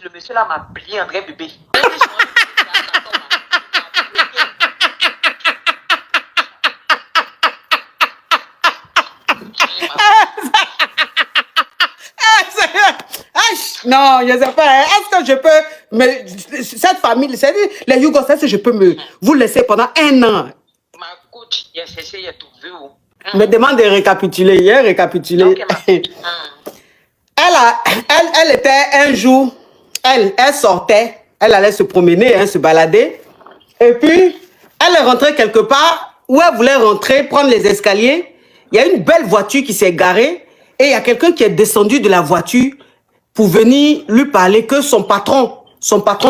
Le monsieur là m'a plié André bébé. Non, je ne sais pas. Est-ce que je peux... Mais cette famille, c'est-à-dire les Yougoslavs, est-ce que je peux vous laisser pendant 1 an? Ma coach, il a cherché, il a trouvé où? Me demande de récapituler. Il a récapitulé. Okay, elle était un jour, elle sortait, elle allait se promener, se balader. Et puis, elle est rentrée quelque part où elle voulait rentrer, prendre les escaliers. Il y a une belle voiture qui s'est garée et il y a quelqu'un qui est descendu de la voiture pour venir lui parler que son patron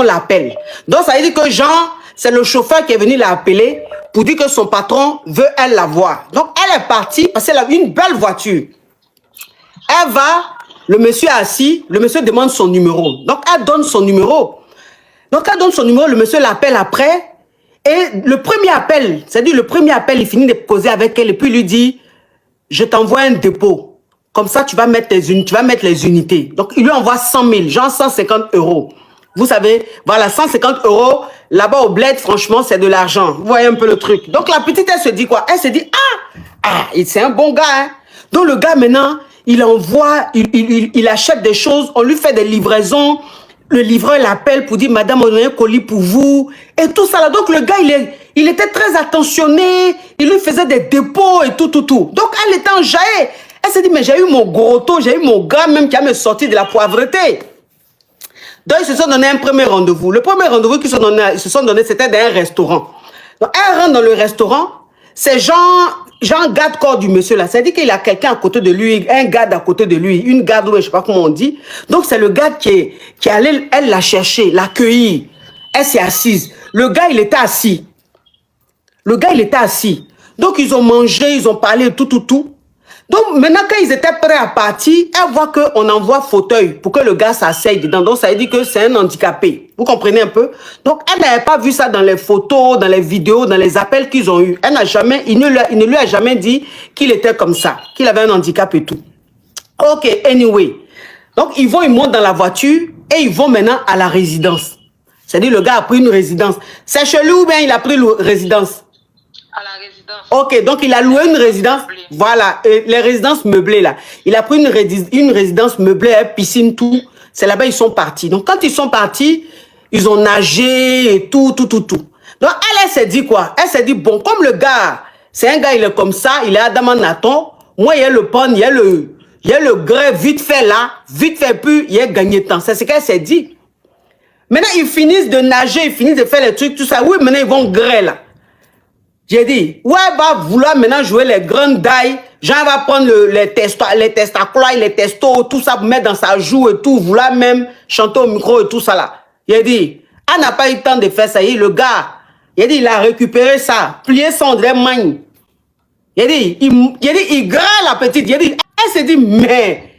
l'appelle. Donc, ça veut dire que Jean, c'est le chauffeur qui est venu l'appeler pour dire que son patron veut elle la voir. Donc, elle est partie parce qu'elle a une belle voiture. Elle va, le monsieur est assis, le monsieur demande son numéro. Donc, elle donne son numéro. Donc, elle donne son numéro, le monsieur l'appelle après. Et le premier appel, c'est-à-dire le premier appel, il finit de causer avec elle et puis il lui dit, je t'envoie un dépôt. Comme ça, tu vas mettre les unités. Donc, il lui envoie 100 000, genre 150 €. Vous savez, voilà, 150 €, là-bas au bled, franchement, c'est de l'argent. Vous voyez un peu le truc. Donc, la petite, elle se dit quoi? Elle se dit, c'est un bon gars, hein. Donc, le gars, maintenant, il envoie, il achète des choses, on lui fait des livraisons. Le livreur l'appelle pour dire, madame, on a un colis pour vous. Et tout ça là. Donc, le gars, il était très attentionné. Il lui faisait des dépôts et tout. Donc, elle était enjaillée. Elle s'est dit, mais j'ai eu mon gros taux, j'ai eu mon gars même qui a me sorti de la poivreté. Donc, ils se sont donné un premier rendez-vous. Le premier rendez-vous qu'ils se sont donné, c'était dans un restaurant. Donc, elle rentre dans le restaurant. C'est Jean garde-corps du monsieur là. C'est-à-dire qu'il a quelqu'un à côté de lui, un garde à côté de lui, une garde, je ne sais pas comment on dit. Donc, c'est le gars qui allait, elle l'a chercher, l'accueillir. Elle s'est assise. Le gars, il était assis. Donc, ils ont mangé, ils ont parlé, tout. Donc, maintenant, quand ils étaient prêts à partir, elle voit qu'on envoie fauteuil pour que le gars s'asseye dedans. Donc, ça veut dire que c'est un handicapé. Vous comprenez un peu? Donc, elle n'avait pas vu ça dans les photos, dans les vidéos, dans les appels qu'ils ont eus. Il ne lui a jamais dit qu'il était comme ça, qu'il avait un handicap et tout. Ok, anyway. Donc, ils montent dans la voiture et ils vont maintenant à la résidence. C'est-à-dire, le gars a pris une résidence. C'est chez lui ou bien il a pris une résidence? À la résidence. Ok, donc il a loué une résidence. Voilà, les résidences meublées là. Il a pris une résidence meublée, piscine, tout. C'est là-bas ils sont partis. Donc quand ils sont partis, ils ont nagé et tout. Donc elle s'est dit quoi? Elle s'est dit, bon, comme le gars, c'est un gars, il est comme ça, il est Adam Naton. Moi, il y a le pont, il y a le grès vite fait là, vite fait plus, il y a gagné de temps. C'est ce qu'elle s'est dit. Maintenant, ils finissent de nager, ils finissent de faire les trucs, tout ça. Oui, maintenant, ils vont grès là. J'ai dit, ouais, va vouloir maintenant jouer les grandes dailles. Jean va prendre les testaclois, les testos, tout ça pour mettre dans sa joue et tout. Vouloir même chanter au micro et tout ça là. J'ai dit, elle n'a pas eu le temps de faire ça. Le gars, il a récupéré ça, plié son dremagne. J'ai dit, il graille la petite. J'ai dit, elle s'est dit, mais,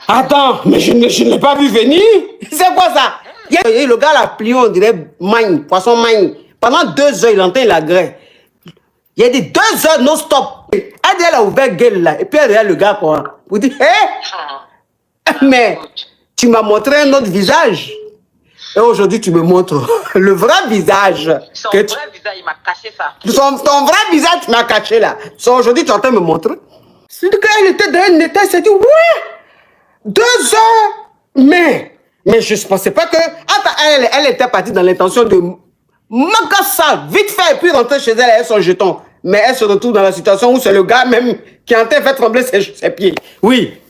attends, mais je ne l'ai pas vu venir. C'est quoi ça? Le gars l'a plié, on dirait magne, poisson magne. Pendant 2 heures, il entend la grêle. Il a dit 2 heures non-stop. Elle a ouvert gueule là. Et puis elle regarde le gars quoi. Vous dites, hé, mais tu m'as montré un autre visage. Et aujourd'hui, tu me montres le vrai visage. Son vrai visage, il m'a caché ça. Ton vrai visage, tu m'as caché là. Aujourd'hui, tu es en train de me montrer. C'est que elle était dans un état, elle s'est dit, ouais, 2 heures. Mais je ne pensais pas que... Attends, elle était partie dans l'intention de... Magassa, vite fait, et puis rentrer chez elle avec son jeton. Mais elle se retrouve dans la situation où c'est le gars même qui est en train de faire trembler ses pieds. Oui.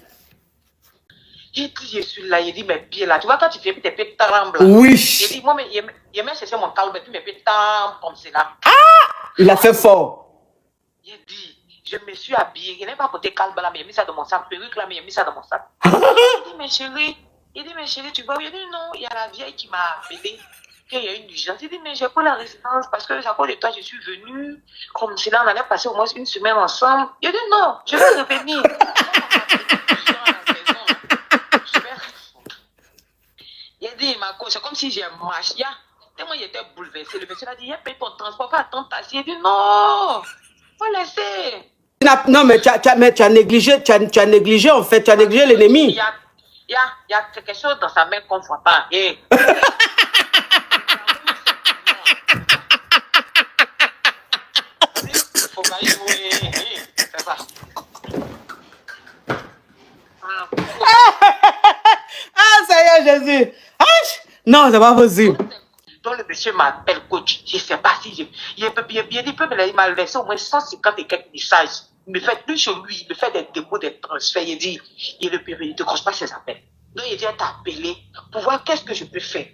J'ai dit, je suis là, il dit mes pieds là. Tu vois, quand tu fais tes pieds tremblent. Oui. J'ai dit, moi, mais il m'a cherché mon calme, et puis mes pieds tremblent comme cela. Il a fait fort. J'ai dit, je me suis habillée, il n'a pas porté calme là, mais il a mis ça dans mon sac. Perruque là, mais il a mis ça dans mon sac. Il dit, mais chérie, tu vois, il dit, non, il y a la vieille qui m'a appelé. Il y a une urgence. Il dit, mais j'ai pris la résidence parce que à cause de toi, je suis venue. Comme cela, on allait passer au moins 1 semaine ensemble. Il dit, non, je vais revenir. Il a dit, ma c'est comme si j'ai marché. Tellement il était bouleversé. Le monsieur a dit, il a payé ton transport, va attendre ta fille. Il dit, non, faut laisser. Non, mais tu as négligé, en fait, tu as négligé l'ennemi. Il y a quelque chose dans sa main qu'on ne voit pas. Il faut pas y jouer. C'est ça. Ah, ça y est, Jésus. Ah, non, c'est pas possible. Donc le monsieur m'appelle coach. Je ne sais pas si il m'a laissé au moins 150 et quelques messages. Il me fait plus sur lui, il me fait des démos, des transferts. Il dit, il ne décroche pas ses appels. Donc il dit, elle t'a appelé pour voir qu'est-ce que je peux faire.